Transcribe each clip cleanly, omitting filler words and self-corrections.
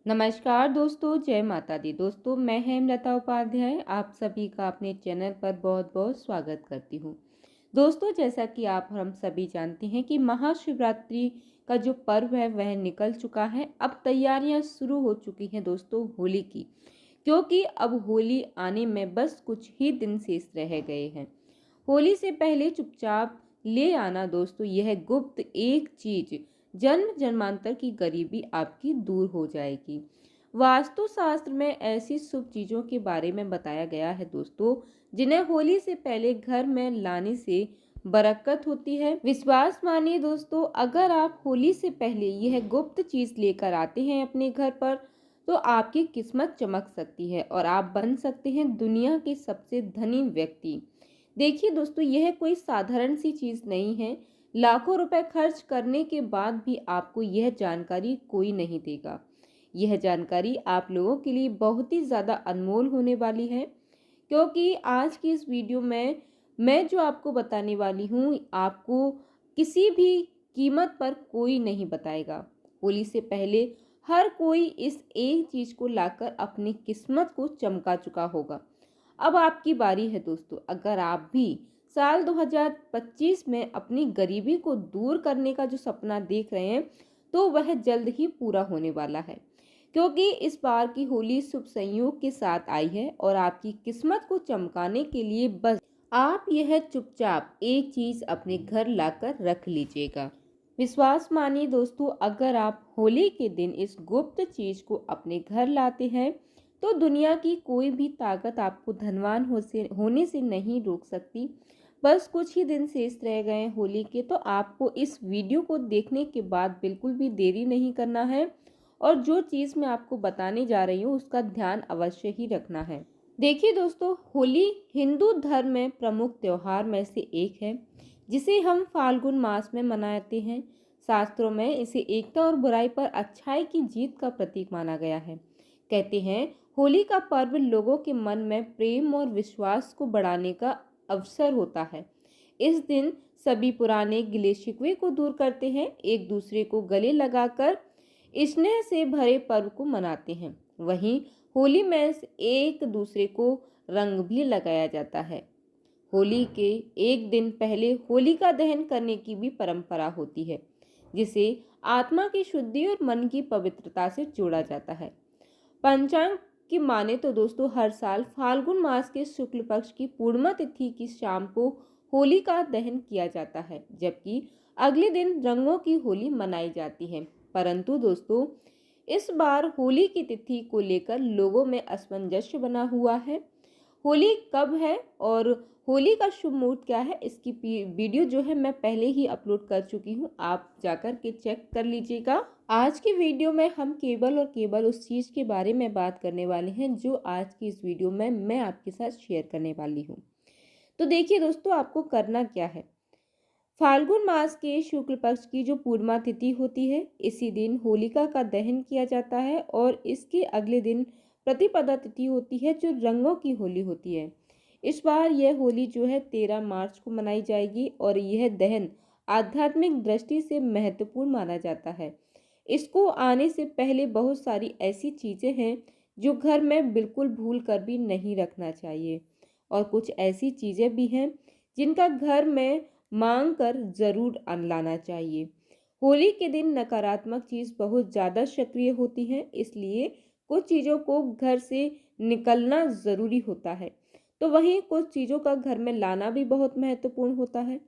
नमस्कार दोस्तों, जय माता दी। दोस्तों, मैं हेमलता उपाध्याय आप सभी का अपने चैनल पर बहुत बहुत स्वागत करती हूँ। दोस्तों, जैसा कि आप हम सभी जानते हैं कि महाशिवरात्रि का जो पर्व है वह निकल चुका है। अब तैयारियां शुरू हो चुकी हैं दोस्तों होली की, क्योंकि अब होली आने में बस कुछ ही दिन शेष रह गए हैं। होली से पहले चुपचाप ले आना दोस्तों यह गुप्त एक चीज जन्म जन्मांतर की गरीबी आपकी दूर हो जाएगी। वास्तु शास्त्र में ऐसी शुभ चीजों के बारे में बताया गया है दोस्तों, जिन्हें होली से पहले घर में लाने से बरकत होती है। विश्वास मानिए दोस्तों, अगर आप होली से पहले यह गुप्त चीज लेकर आते हैं अपने घर पर, तो आपकी किस्मत चमक सकती है और आप बन सकते हैं दुनिया के सबसे धनी व्यक्ति। देखिए दोस्तों, यह कोई साधारण सी चीज नहीं है। लाखों रुपए खर्च करने के बाद भी आपको यह जानकारी कोई नहीं देगा। यह जानकारी आप लोगों के लिए बहुत ही ज़्यादा अनमोल होने वाली है, क्योंकि आज की इस वीडियो में मैं जो आपको बताने वाली हूँ, आपको किसी भी कीमत पर कोई नहीं बताएगा। होली से पहले हर कोई इस एक चीज़ को लाकर अपनी किस्मत को चमका चुका होगा। अब आपकी बारी है दोस्तों। अगर आप भी साल 2025 में अपनी गरीबी को दूर करने का जो सपना देख रहे हैं, तो वह जल्द ही पूरा होने वाला है, क्योंकि इस बार की होली शुभ संयोग के साथ आई है और आपकी किस्मत को चमकाने के लिए बस आप यह चुपचाप एक चीज अपने घर लाकर रख लीजिएगा। विश्वास मानिए दोस्तों, अगर आप होली के दिन इस गुप्त चीज को अपने घर लाते हैं, तो दुनिया की कोई भी ताकत आपको धनवान होने से नहीं रोक सकती। बस कुछ ही दिन शेष रह गए हैं होली के, तो आपको इस वीडियो को देखने के बाद बिल्कुल भी देरी नहीं करना है और जो चीज़ मैं आपको बताने जा रही हूँ उसका ध्यान अवश्य ही रखना है। देखिए दोस्तों, होली हिंदू धर्म में प्रमुख त्योहार में से एक है, जिसे हम फाल्गुन मास में मनाते हैं। शास्त्रों में इसे एकता और बुराई पर अच्छाई की जीत का प्रतीक माना गया है। कहते हैं होली का पर्व लोगों के मन में प्रेम और विश्वास को बढ़ाने का अवसर होता है। इस दिन सभी पुराने गिले शिकवे को दूर करते हैं, एक दूसरे को गले लगाकर स्नेह से भरे पर्व को मनाते हैं। वहीं होली में एक दूसरे को रंग भी लगाया जाता है। होली के एक दिन पहले होलिका दहन करने की भी परंपरा होती है, जिसे आत्मा की शुद्धि और मन की पवित्रता से जोड़ा जाता है। पंचांग की माने तो दोस्तों हर साल फाल्गुन मास के शुक्ल पक्ष की पूर्णिमा तिथि की शाम को होली का दहन किया जाता है, जबकि अगले दिन रंगों की होली मनाई जाती है। परंतु दोस्तों, इस बार होली की तिथि को लेकर लोगों में असमंजस बना हुआ है। होली कब है और होली का शुभ मुहूर्त क्या है, इसकी वीडियो जो है मैं पहले ही अपलोड कर चुकी हूँ, आप जाकर के चेक कर लीजिएगा। आज की वीडियो में हम केवल और केवल उस चीज़ के बारे में बात करने वाले हैं जो आज की इस वीडियो में मैं आपके साथ शेयर करने वाली हूँ। तो देखिए दोस्तों, आपको करना क्या है। फाल्गुन मास के शुक्ल पक्ष की जो पूर्णिमा तिथि होती है, इसी दिन होलिका का दहन किया जाता है और इसके अगले दिन प्रतिपदा तिथि होती है, जो रंगों की होली होती है। इस बार यह होली जो है 13 मार्च को मनाई जाएगी और यह दहन आध्यात्मिक दृष्टि से महत्वपूर्ण माना जाता है। इसको आने से पहले बहुत सारी ऐसी चीज़ें हैं जो घर में बिल्कुल भूल कर भी नहीं रखना चाहिए, और कुछ ऐसी चीज़ें भी हैं जिनका घर में मांग कर जरूर लाना चाहिए। होली के दिन नकारात्मक चीज़ बहुत ज़्यादा सक्रिय होती है, इसलिए कुछ चीज़ों को घर से निकलना ज़रूरी होता है, तो वहीं कुछ चीज़ों का घर में लाना भी बहुत महत्वपूर्ण होता है।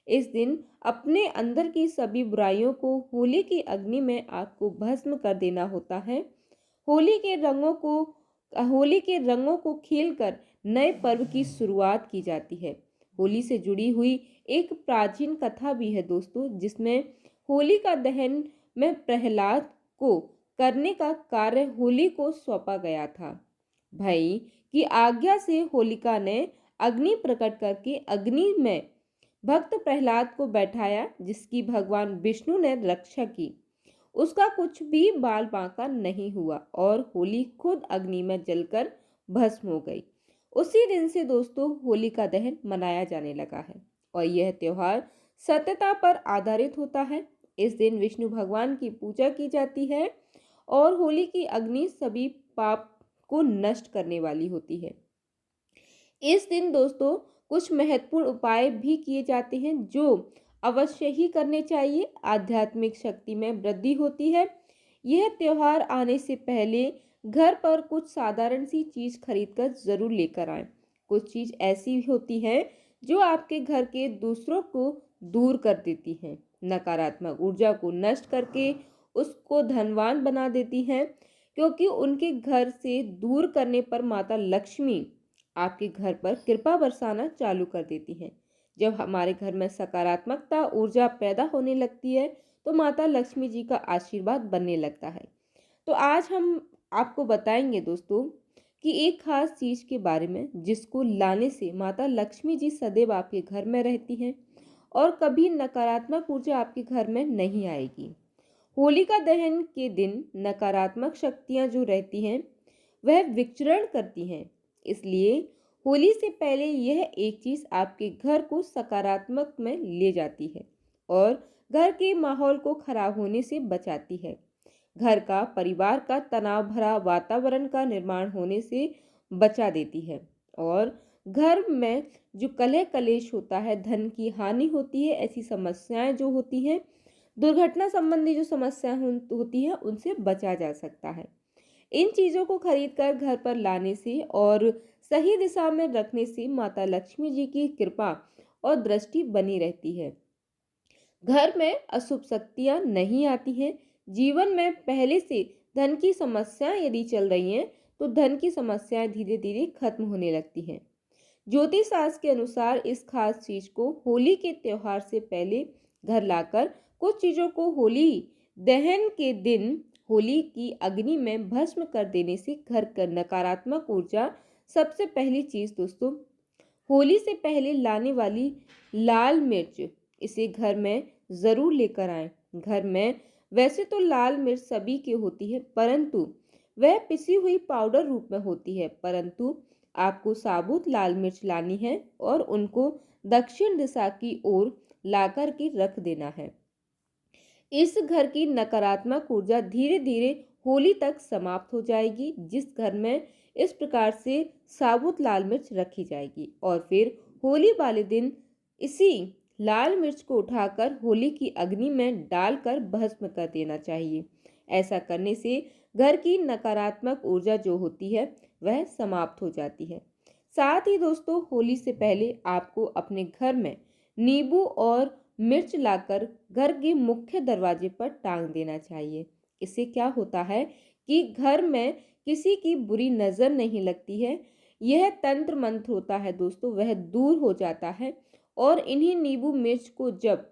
इस दिन अपने अंदर की सभी बुराइयों को होली की अग्नि में आग को भस्म कर देना होता है। होली के रंगों को होली के रंगों को खेलकर नए पर्व की शुरुआत की जाती है। होली से जुड़ी हुई एक प्राचीन कथा भी है दोस्तों, जिसमें होली का दहन में प्रहलाद को करने का कार्य होली को सौंपा गया था। भाई की आज्ञा से होलिका ने अग्नि प्रकट करके अग्नि में भक्त प्रहलाद को बैठाया, जिसकी भगवान विष्णु ने रक्षा की। उसका कुछ भी बाल बांका नहीं हुआ और होली खुद अग्नि में जलकर भस्म हो गई। उसी दिन से दोस्तों होलिका दहन मनाया जाने लगा है और यह त्योहार सत्यता पर आधारित होता है। इस दिन विष्णु भगवान की पूजा की जाती है और होली की अग्नि सभी पाप को नष्ट करने वाली होती है। इस दिन दोस्तों कुछ महत्वपूर्ण उपाय भी किए जाते हैं जो अवश्य ही करने चाहिए। आध्यात्मिक शक्ति में वृद्धि होती है। यह त्योहार आने से पहले घर पर कुछ साधारण सी चीज खरीदकर जरूर लेकर आएं। कुछ चीज ऐसी होती है जो आपके घर के दूसरों को दूर कर देती हैं, नकारात्मक ऊर्जा को नष्ट करके उसको धनवान बना देती हैं, क्योंकि उनके घर से दूर करने पर माता लक्ष्मी आपके घर पर कृपा बरसाना चालू कर देती हैं। जब हमारे घर में सकारात्मकता ऊर्जा पैदा होने लगती है तो माता लक्ष्मी जी का आशीर्वाद बनने लगता है। तो आज हम आपको बताएंगे दोस्तों कि एक खास चीज के बारे में जिसको लाने से माता लक्ष्मी जी सदैव आपके घर में रहती हैं और कभी नकारात्मक ऊर्जा आपके घर में नहीं आएगी। होलिका दहन के दिन नकारात्मक शक्तियां जो रहती हैं वह विचरण करती हैं। इसलिए होली से पहले यह एक चीज आपके घर को सकारात्मक में ले जाती है और घर के माहौल को खराब होने से बचाती है। घर का परिवार का तनाव भरा वातावरण का निर्माण होने से बचा देती है और घर में जो कलह कलेश होता है, धन की हानि होती है, ऐसी समस्याएं जो होती हैं, दुर्घटना संबंधी जो समस्या होती है, उनसे बचा जा सकता है। इन चीजों को खरीद कर घर पर लाने से और सही दिशा में रखने से माता लक्ष्मी जी की कृपा और दृष्टि बनी रहती है। घर में अशुभ शक्तियां नहीं आती हैं। जीवन में पहले से धन की समस्याएं यदि चल रही हैं तो धन की समस्याएं धीरे धीरे खत्म होने लगती हैं। ज्योतिष शास्त्र के अनुसार इस खास चीज को होली के त्योहार से पहले घर लाकर कुछ चीजों को होली दहन के दिन होली की अग्नि में भस्म कर देने से घर का नकारात्मक ऊर्जा। सबसे पहली चीज दोस्तों, होली से पहले लाने वाली लाल मिर्च, इसे घर में जरूर लेकर आएं। घर में वैसे तो लाल मिर्च सभी की होती है, परंतु वह पिसी हुई पाउडर रूप में होती है, परंतु आपको साबुत लाल मिर्च लानी है और उनको दक्षिण दिशा की ओर लाकर के रख देना है। इस घर की नकारात्मक ऊर्जा धीरे धीरे होली तक समाप्त हो जाएगी। जिस घर में इस प्रकार से साबुत लाल मिर्च रखी जाएगी और फिर होली वाले दिन इसी लाल मिर्च को उठाकर होली की अग्नि में डालकर भस्म कर देना चाहिए। ऐसा करने से घर की नकारात्मक ऊर्जा जो होती है वह समाप्त हो जाती है। साथ ही दोस्तों होली से पहले आपको अपने घर में नींबू और मिर्च लाकर घर के मुख्य दरवाजे पर टांग देना चाहिए। इससे क्या होता है कि घर में किसी की बुरी नजर नहीं लगती है। यह तंत्र मंत्र होता है दोस्तों, वह दूर हो जाता है और इन्हीं नींबू मिर्च को जब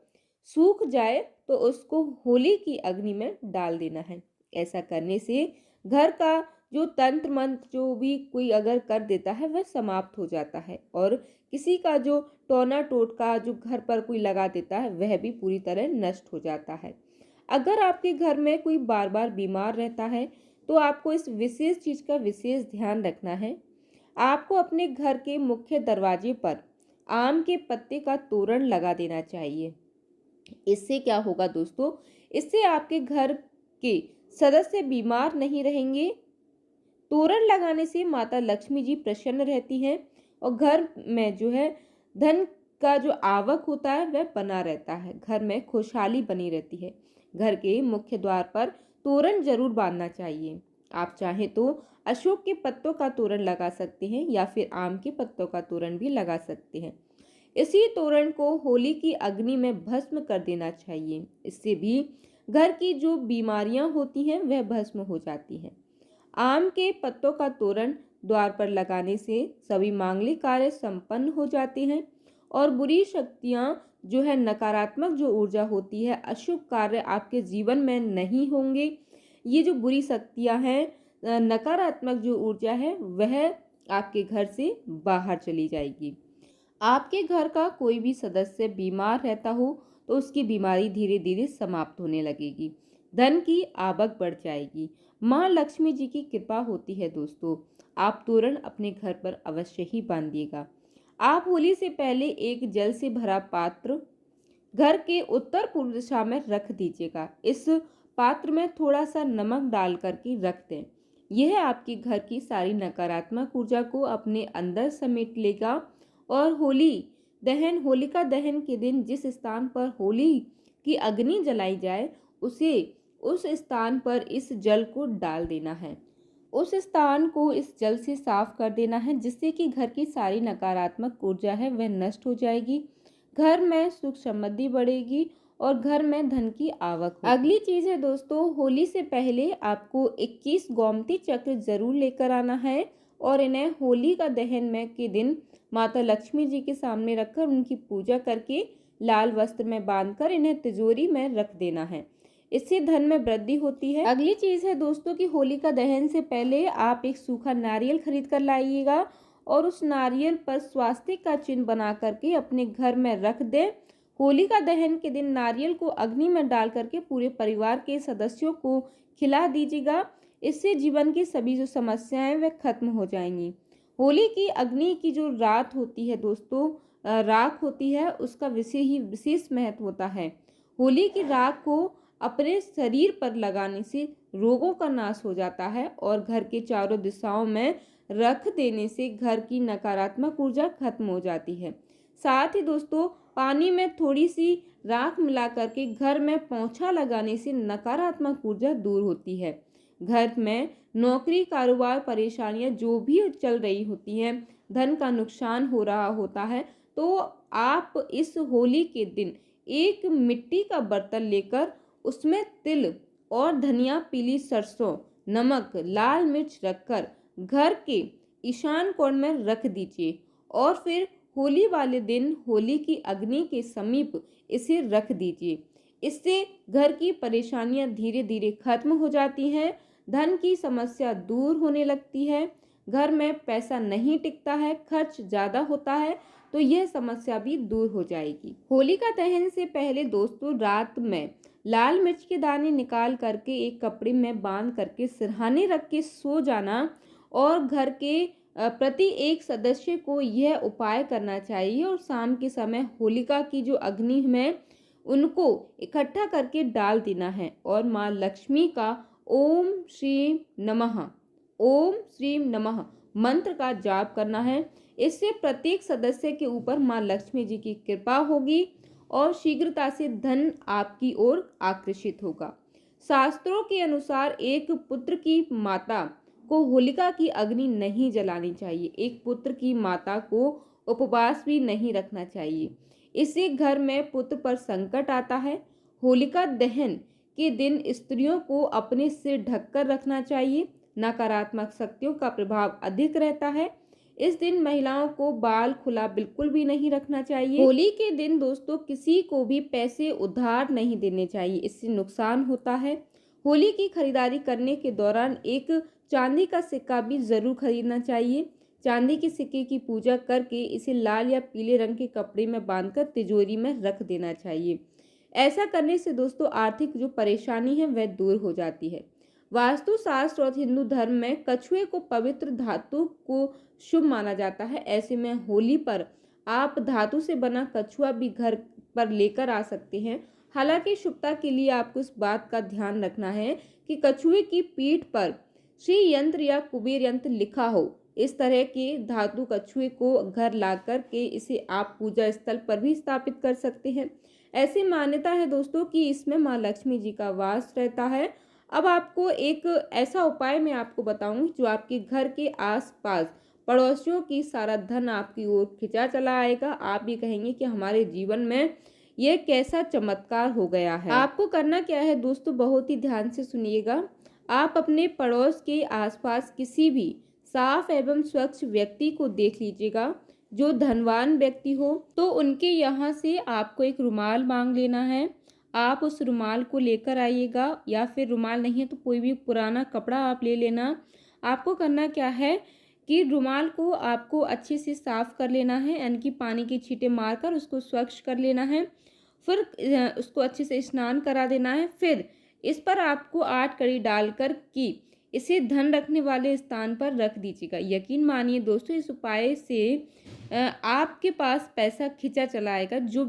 सूख जाए तो उसको होली की अग्नि में डाल देना है। ऐसा करने से घर का जो तंत्र मंत्र जो भी कोई अगर कर देता है वह समाप्त हो जाता है और किसी का जो टोना टोटका जो घर पर कोई लगा देता है वह भी पूरी तरह नष्ट हो जाता है। अगर आपके घर में कोई बार बार बीमार रहता है तो आपको इस विशेष चीज का विशेष ध्यान रखना है। आपको अपने घर के मुख्य दरवाजे पर आम के पत्ते का तोरण लगा देना चाहिए। इससे क्या होगा दोस्तों, इससे आपके घर के सदस्य बीमार नहीं रहेंगे। तोरण लगाने से माता लक्ष्मी जी प्रसन्न रहती हैं और घर में जो है धन का जो आवक होता है वह बना रहता है, घर में खुशहाली बनी रहती है। घर के मुख्य द्वार पर तोरण जरूर बांधना चाहिए। आप चाहें तो अशोक के पत्तों का तोरण लगा सकते हैं या फिर आम के पत्तों का तोरण भी लगा सकते हैं। इसी तोरण को होली की अग्नि में भस्म कर देना चाहिए। इससे भी घर की जो बीमारियां होती हैं वह भस्म हो जाती हैं। आम के पत्तों का तोरण द्वार पर लगाने से सभी मांगलिक कार्य संपन्न हो जाते हैं और बुरी शक्तियां जो है, नकारात्मक जो ऊर्जा होती है, अशुभ कार्य आपके जीवन में नहीं होंगे। ये जो बुरी शक्तियां हैं, नकारात्मक जो ऊर्जा है वह आपके घर से बाहर चली जाएगी। आपके घर का कोई भी सदस्य बीमार रहता हो तो उसकी बीमारी धीरे धीरे समाप्त होने लगेगी, धन की आवक बढ़ जाएगी, माँ लक्ष्मी जी की कृपा होती है दोस्तों। आप तोरण अपने घर पर अवश्य ही बांधिएगा। आप होली से पहले एक जल से भरा पात्र घर के उत्तर पूर्व दिशा में रख दीजिएगा। इस पात्र में थोड़ा सा नमक डाल करके रख दें। यह आपके घर की सारी नकारात्मक ऊर्जा को अपने अंदर समेट लेगा। और होलिका दहन के दिन जिस स्थान पर होली की अग्नि जलाई जाए उस स्थान पर इस जल को डाल देना है। उस स्थान को इस जल से साफ कर देना है, जिससे कि घर की सारी नकारात्मक ऊर्जा है वह नष्ट हो जाएगी। घर में सुख समृद्धि बढ़ेगी और घर में धन की आवक होगी। अगली चीज है दोस्तों, होली से पहले आपको 21 गोमती चक्र जरूर लेकर आना है और इन्हें होली का दहन में के दिन माता लक्ष्मी जी के सामने रखकर उनकी पूजा करके लाल वस्त्र में बांधकर इन्हें तिजोरी में रख देना है। इससे धन में वृद्धि होती है। अगली चीज है दोस्तों कि होली का दहन से पहले आप एक सूखा नारियल खरीद कर लाइएगा और उस नारियल पर स्वास्तिक का चिन्ह बना करके अपने घर में रख दें। होलिका दहन के दिन नारियल को अग्नि में डाल करके पूरे परिवार के सदस्यों को खिला दीजिएगा। इससे जीवन की सभी जो समस्याएं वे खत्म हो जाएंगी। होली की अग्नि की जो रात होती है दोस्तों, राख होती है, उसका विशेष महत्व होता है। होली की राख को अपने शरीर पर लगाने से रोगों का नाश हो जाता है और घर के चारों दिशाओं में रख देने से घर की नकारात्मक ऊर्जा खत्म हो जाती है। साथ ही दोस्तों, पानी में थोड़ी सी राख मिला करके घर में पोंछा लगाने से नकारात्मक ऊर्जा दूर होती है। घर में नौकरी, कारोबार, परेशानियां जो भी चल रही होती हैं, धन का नुकसान हो रहा होता है, तो आप इस होली के दिन एक मिट्टी का बर्तन लेकर उसमें तिल और धनिया, पीली सरसों, नमक, लाल मिर्च रखकर घर के ईशान कोण में रख दीजिए और फिर होली वाले दिन होली की अग्नि के समीप इसे रख दीजिए। इससे घर की परेशानियां धीरे धीरे खत्म हो जाती हैं, धन की समस्या दूर होने लगती है, घर में पैसा नहीं टिकता है, खर्च ज़्यादा होता है, तो यह समस्या भी दूर हो जाएगी। होलिका दहन से पहले दोस्तों, रात में लाल मिर्च के दाने निकाल करके एक कपड़े में बांध करके सिरहाने रख के सो जाना और घर के प्रति एक सदस्य को यह उपाय करना चाहिए और शाम के समय होलिका की जो अग्नि में उनको इकट्ठा करके डाल देना है और माँ लक्ष्मी का ओम श्रीम नमः मंत्र का जाप करना है। इससे प्रत्येक सदस्य के ऊपर माँ लक्ष्मी जी की कृपा होगी और शीघ्रता से धन आपकी ओर आकर्षित होगा। शास्त्रों के अनुसार एक पुत्र की माता को होलिका की अग्नि नहीं जलानी चाहिए, एक पुत्र की माता को उपवास भी नहीं रखना चाहिए। इससे घर में पुत्र पर संकट आता है। होलिका दहन के दिन स्त्रियों को अपने सिर ढककर रखना चाहिए, नकारात्मक शक्तियों का प्रभाव अधिक रहता है। इस दिन महिलाओं को बाल खुला बिल्कुल भी नहीं रखना चाहिए। होली के दिन दोस्तों, किसी को भी पैसे उधार नहीं देने चाहिए, इससे नुकसान होता है। होली की खरीदारी करने के दौरान एक चांदी का सिक्का भी जरूर खरीदना चाहिए। चांदी के सिक्के की पूजा करके इसे लाल या पीले रंग के कपड़े में बांधकर तिजोरी में रख देना चाहिए। ऐसा करने से दोस्तों आर्थिक जो परेशानी है वह दूर हो जाती है। वास्तु शास्त्र और हिंदू धर्म में कछुए को पवित्र धातु को शुभ माना जाता है। ऐसे में होली पर आप धातु से बना कछुआ भी घर पर लेकर आ सकते हैं। हालांकि शुभता के लिए आपको इस बात का ध्यान रखना है कि कछुए की पीठ पर श्री यंत्र या कुबेर यंत्र लिखा हो। इस तरह के धातु कछुए को घर ला कर के इसे आप पूजा स्थल पर भी स्थापित कर सकते हैं। ऐसी मान्यता है दोस्तों कि इसमें माँ लक्ष्मी जी का वास रहता है। अब आपको एक ऐसा उपाय मैं आपको बताऊंगी जो आपके घर के आसपास पड़ोसियों की सारा धन आपकी ओर खिंचा चला आएगा। आप भी कहेंगे कि हमारे जीवन में यह कैसा चमत्कार हो गया है। आपको करना क्या है दोस्तों, बहुत ही ध्यान से सुनिएगा। आप अपने पड़ोस के आसपास किसी भी साफ एवं स्वच्छ व्यक्ति को देख लीजिएगा जो धनवान व्यक्ति हो, तो उनके यहाँ से आपको एक रुमाल मांग लेना है। आप उस रुमाल को लेकर आइएगा, या फिर रुमाल नहीं है तो कोई भी पुराना कपड़ा आप ले लेना। आपको करना क्या है कि रुमाल को आपको अच्छे से साफ कर लेना है, यानी कि पानी के छींटे मारकर उसको स्वच्छ कर लेना है। फिर उसको अच्छे से स्नान करा देना है। फिर इस पर आपको 8 कड़ी डालकर कि इसे धन रखने वाले स्थान पर रख दीजिएगा। यकीन मानिए दोस्तों, इस उपाय से आपके पास पैसा खिंचा चला आएगा। जो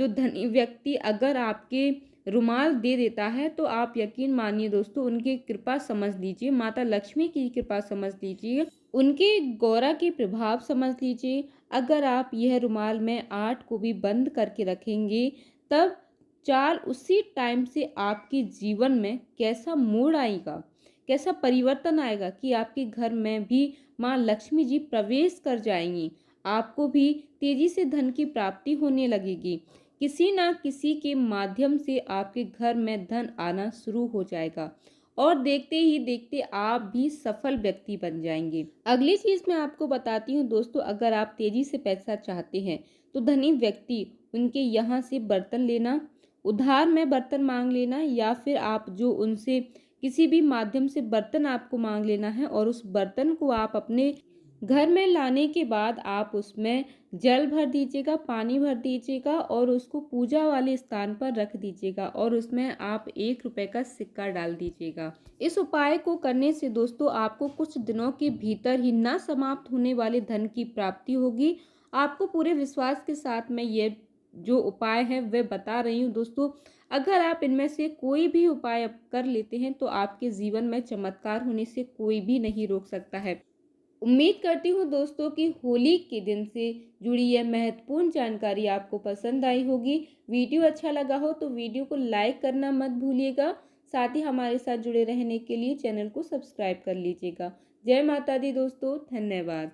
धनी व्यक्ति अगर आपके रुमाल दे देता है तो आप यकीन मानिए दोस्तों, उनकी कृपा समझ लीजिए, माता लक्ष्मी की कृपा समझ लीजिए, उनके गौरा के प्रभाव समझ लीजिए। अगर आप यह रुमाल में 8 को भी बंद करके रखेंगे, तब चाल उसी टाइम से आपके जीवन में कैसा मोड़ आएगा, कैसा परिवर्तन आएगा कि आपके घर में भी माँ लक्ष्मी जी प्रवेश कर जाएंगी। आपको भी तेजी से धन की प्राप्ति होने लगेगी। किसी ना किसी के माध्यम से आपके घर में धन आना शुरू हो जाएगा और देखते ही देखते आप भी सफल व्यक्ति बन जाएंगे। अगली चीज मैं आपको बताती हूँ दोस्तों, अगर आप तेजी से पैसा चाहते हैं तो धनी व्यक्ति उनके यहाँ से बर्तन लेना, उधार में बर्तन मांग लेना, या फिर आप जो उनसे किसी भी माध्यम से बर्तन आपको मांग लेना है और उस बर्तन को आप अपने घर में लाने के बाद आप उसमें जल भर दीजिएगा, पानी भर दीजिएगा और उसको पूजा वाले स्थान पर रख दीजिएगा और उसमें आप 1 रुपए का सिक्का डाल दीजिएगा। इस उपाय को करने से दोस्तों आपको कुछ दिनों के भीतर ही ना समाप्त होने वाले धन की प्राप्ति होगी। आपको पूरे विश्वास के साथ मैं ये जो उपाय है वह बता रही हूँ दोस्तों। अगर आप इनमें से कोई भी उपाय कर लेते हैं तो आपके जीवन में चमत्कार होने से कोई भी नहीं रोक सकता है। उम्मीद करती हूँ दोस्तों कि होली के दिन से जुड़ी यह महत्वपूर्ण जानकारी आपको पसंद आई होगी। वीडियो अच्छा लगा हो तो वीडियो को लाइक करना मत भूलिएगा। साथ ही हमारे साथ जुड़े रहने के लिए चैनल को सब्सक्राइब कर लीजिएगा। जय माता दी दोस्तों, धन्यवाद।